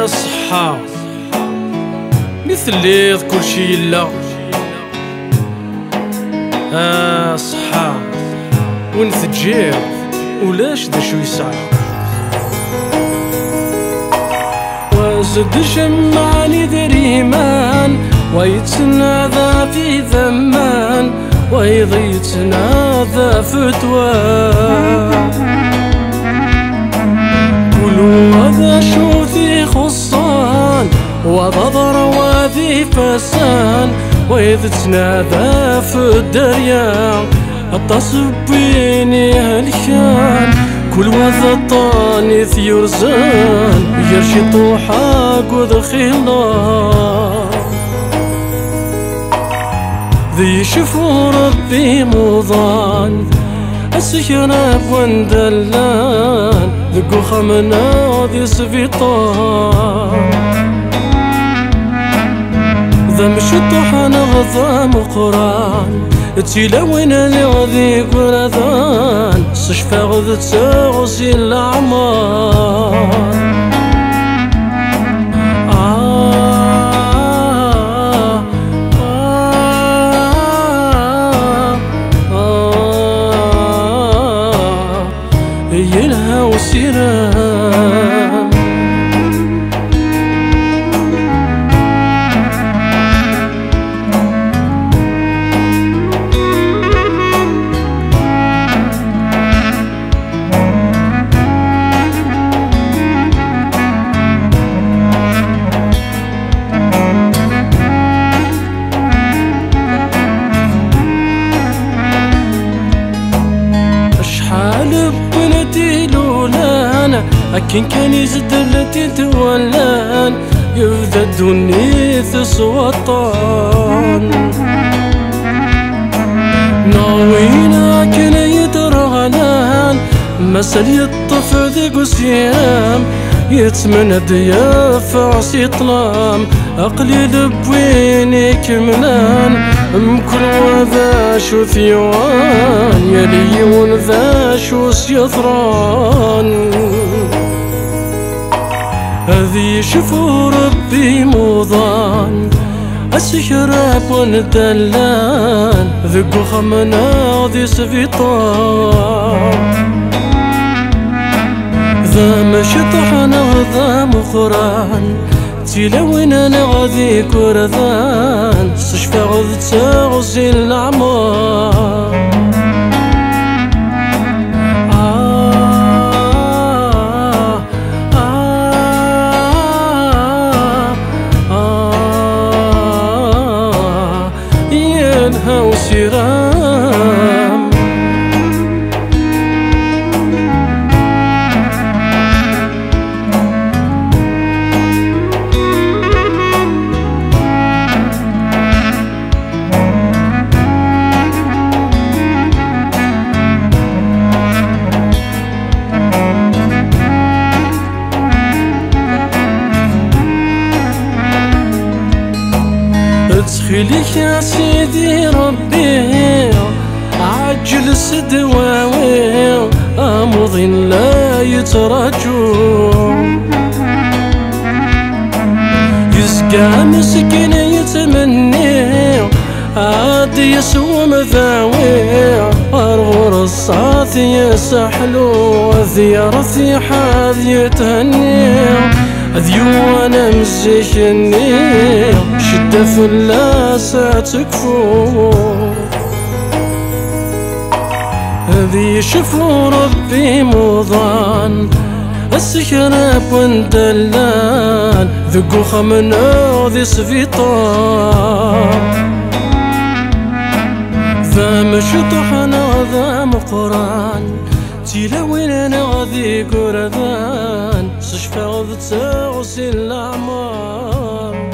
صحة مثل كل شي لا صحة وين تجير ولاش دا شو يسعى وزد جمعني دريمان ويتنادى في ذمان ويضيتنادى فتوى كلوا هذا شو ذي خصان وضضر وذي فسان وإذ تنادى في الدريا التصبيني هالكان كل وذا طاني ثيرزان يرشي طوحاق وذخيلا ذي شفو ربي موضان السكراب واندلان ذقو خمنا ذي سفيطان ذا مشطوح نغضام قران تيلوين ذي قرذان صشفى غذ تغزي الأعمار يلها وسيرام أكين كان يزد التي تولان يفدى الدنيث سوطان ناوينا كان يدرغلان مسل يطف ذي قسيام يتمند يافع سيطلام أقليل بويني كملان مكل وذا شو ثيوان يليون ذا شو سيطران هذي شفو ربي موضان السحراب وندلان ذقو خمنا ذي سفيطان ذا مشطحنا وذا مخران تيلوين نغذي كرذان صشفى غذ تغزي الأعمار ينهى وسيرام تخيلك يا سيدي ربي عجل سدواوي أمضي لا يتراجو يسقى مسكين يتمني عاد يسوى مذاوي أرغر الصاث يسحلو ذيارتي حاذ يتهني ذيوانا مزيشني شدة فلاسة تكفو هذي شفو ربي موضان السكراب واندلان ذقو خمنا ذي سفيطان ذا مشطحنا ذا مقران تيلوين غذي قردان صشفى غذ تغسي الأعمار